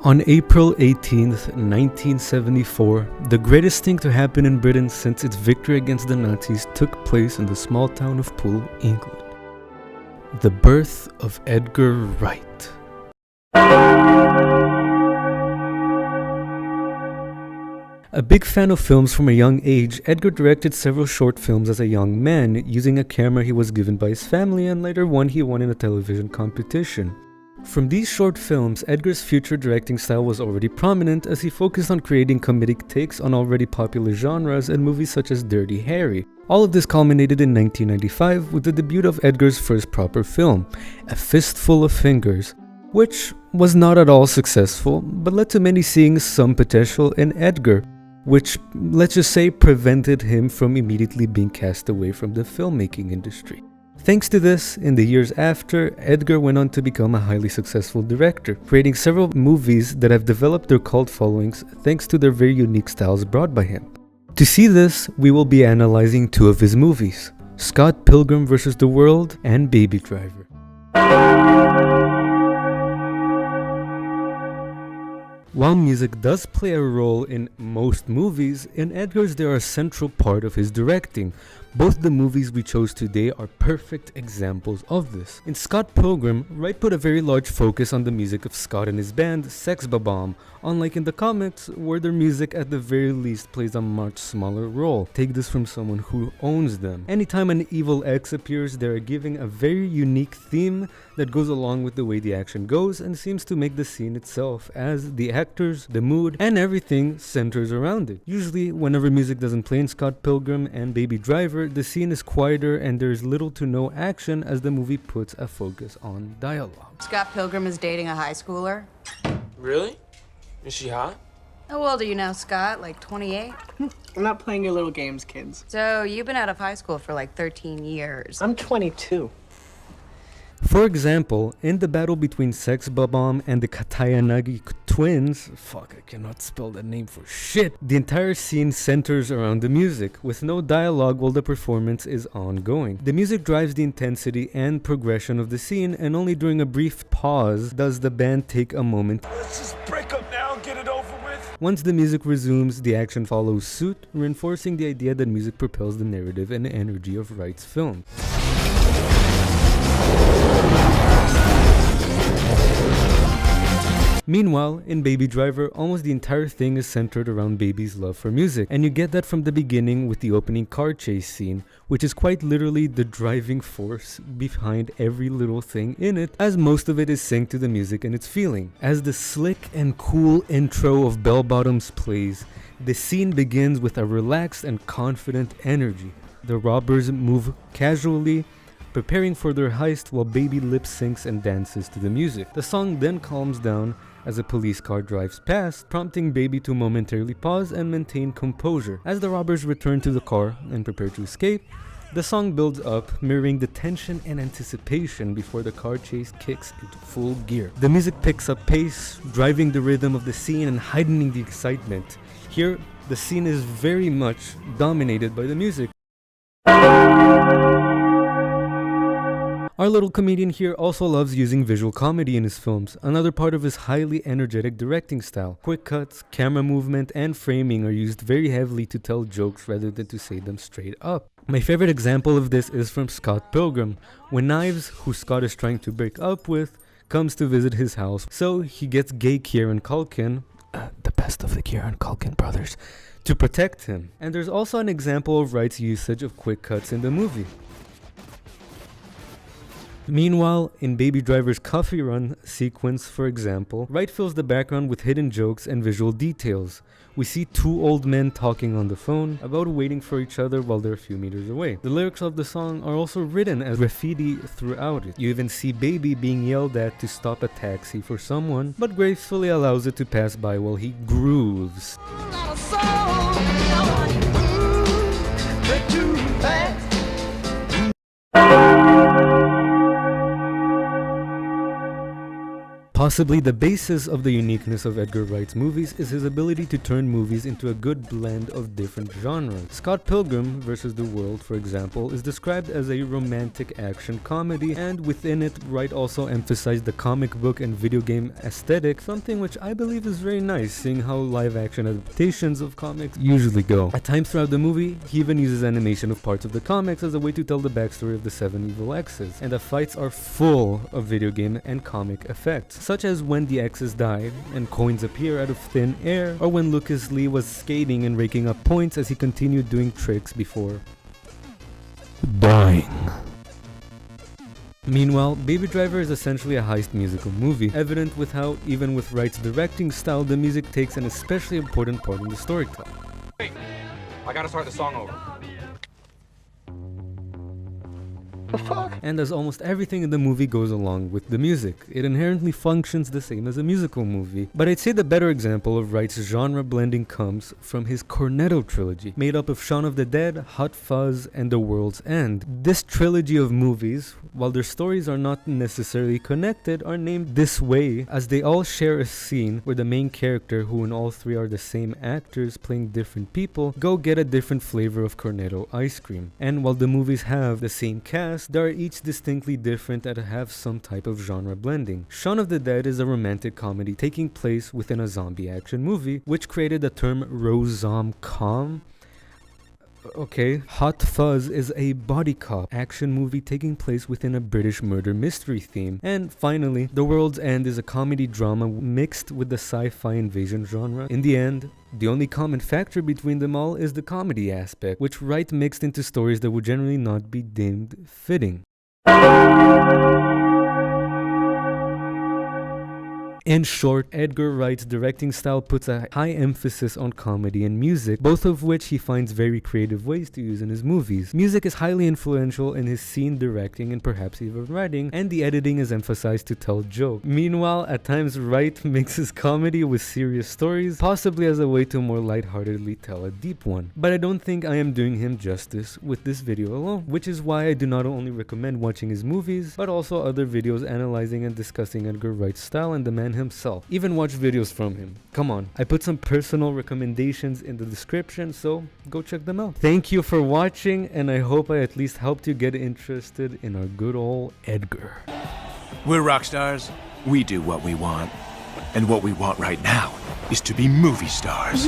On April 18th, 1974, the greatest thing to happen in Britain since its victory against the Nazis took place in the small town of Poole, England. The birth of Edgar Wright. A big fan of films from a young age, Edgar directed several short films as a young man, using a camera he was given by his family and later one he won in a television competition. From these short films, Edgar's future directing style was already prominent as he focused on creating comedic takes on already popular genres and movies such as Dirty Harry. All of this culminated in 1995 with the debut of Edgar's first proper film, A Fistful of Fingers, which was not at all successful, but led to many seeing some potential in Edgar, which, let's just say, prevented him from immediately being cast away from the filmmaking industry. Thanks to this, in the years after, Edgar went on to become a highly successful director, creating several movies that have developed their cult followings thanks to their very unique styles brought by him. To see this, we will be analyzing two of his movies, Scott Pilgrim vs. the World and Baby Driver. While music does play a role in most movies, in Edgar's they are a central part of his directing. Both the movies we chose today are perfect examples of this. In Scott Pilgrim, Wright put a very large focus on the music of Scott and his band, Sex Bob-omb, unlike in the comics, where their music at the very least plays a much smaller role. Take this from someone who owns them. Anytime an evil X appears, they are giving a very unique theme that goes along with the way the action goes and seems to make the scene itself, as the actors, the mood, and everything centers around it. Usually, whenever music doesn't play in Scott Pilgrim and Baby Driver, the scene is quieter and there is little to no action as the movie puts a focus on dialogue. Scott Pilgrim is dating a high schooler. Really? Is she hot? How old are you now, Scott? Like 28? I'm not playing your little games, kids. So you've been out of high school for like 13 years. I'm 22. For example, in the battle between Sex Bob-omb and the Katayanagi twins, fuck, I cannot spell that name for shit, the entire scene centers around the music, with no dialogue while the performance is ongoing. The music drives the intensity and progression of the scene, and only during a brief pause does the band take a moment. Let's just break up now and get it over with. Once the music resumes, the action follows suit, reinforcing the idea that music propels the narrative and energy of Wright's film. Meanwhile, in Baby Driver, almost the entire thing is centered around Baby's love for music, and you get that from the beginning with the opening car chase scene, which is quite literally the driving force behind every little thing in it, as most of it is synced to the music and its feeling. As the slick and cool intro of Bell Bottoms plays, the scene begins with a relaxed and confident energy. The robbers move casually, preparing for their heist while Baby lip syncs and dances to the music. The song then calms down as a police car drives past, prompting Baby to momentarily pause and maintain composure. As the robbers return to the car and prepare to escape, the song builds up, mirroring the tension and anticipation before the car chase kicks into full gear. The music picks up pace, driving the rhythm of the scene and heightening the excitement. Here, the scene is very much dominated by the music. Our little comedian here also loves using visual comedy in his films, another part of his highly energetic directing style. Quick cuts, camera movement, and framing are used very heavily to tell jokes rather than to say them straight up. My favorite example of this is from Scott Pilgrim, when Knives, who Scott is trying to break up with, comes to visit his house, so he gets gay Kieran Culkin, the best of the Kieran Culkin brothers, to protect him. And there's also an example of Wright's usage of quick cuts in the movie. Meanwhile, in Baby Driver's coffee run sequence, for example, Wright fills the background with hidden jokes and visual details. We see two old men talking on the phone about waiting for each other while they're a few meters away. The lyrics of the song are also written as graffiti throughout it. You even see Baby being yelled at to stop a taxi for someone, but gracefully allows it to pass by while he grooves. Possibly the basis of the uniqueness of Edgar Wright's movies is his ability to turn movies into a good blend of different genres. Scott Pilgrim vs. the World, for example, is described as a romantic action comedy, and within it, Wright also emphasized the comic book and video game aesthetic, something which I believe is very nice, seeing how live-action adaptations of comics usually go. At times throughout the movie, he even uses animation of parts of the comics as a way to tell the backstory of the 7 evil X's, and the fights are full of video game and comic effects, such as when the X's die and coins appear out of thin air, or when Lucas Lee was skating and raking up points as he continued doing tricks before dying. Meanwhile, Baby Driver is essentially a heist musical movie, evident with how, even with Wright's directing style, the music takes an especially important part in the storytelling. Wait, I gotta start the song over. The fuck? And as almost everything in the movie goes along with the music, it inherently functions the same as a musical movie. But I'd say the better example of Wright's genre blending comes from his Cornetto trilogy, made up of Shaun of the Dead, Hot Fuzz, and The World's End. This trilogy of movies, while their stories are not necessarily connected, are named this way as they all share a scene where the main character, who in all three are the same actors playing different people, go get a different flavor of Cornetto ice cream. And while the movies have the same cast, they are each distinctly different and have some type of genre blending. Shaun of the Dead is a romantic comedy taking place within a zombie action movie, which created the term rom-com. Okay. Hot Fuzz is a body cop action movie taking place within a British murder mystery theme. And finally, The World's End is a comedy drama mixed with the sci-fi invasion genre. In the end, the only common factor between them all is the comedy aspect, which Wright mixed into stories that would generally not be deemed fitting. In short, Edgar Wright's directing style puts a high emphasis on comedy and music, both of which he finds very creative ways to use in his movies. Music is highly influential in his scene directing and perhaps even writing, and the editing is emphasized to tell jokes. Meanwhile, at times Wright mixes comedy with serious stories, possibly as a way to more lightheartedly tell a deep one. But I don't think I am doing him justice with this video alone, which is why I do not only recommend watching his movies, but also other videos analyzing and discussing Edgar Wright's style and the man himself. Even watch videos from him. Come on, I put some personal recommendations in the description, so go check them out. Thank you for watching, and I hope I at least helped you get interested in our good old Edgar. We're rock stars. We do what we want. And what we want right now is to be movie stars.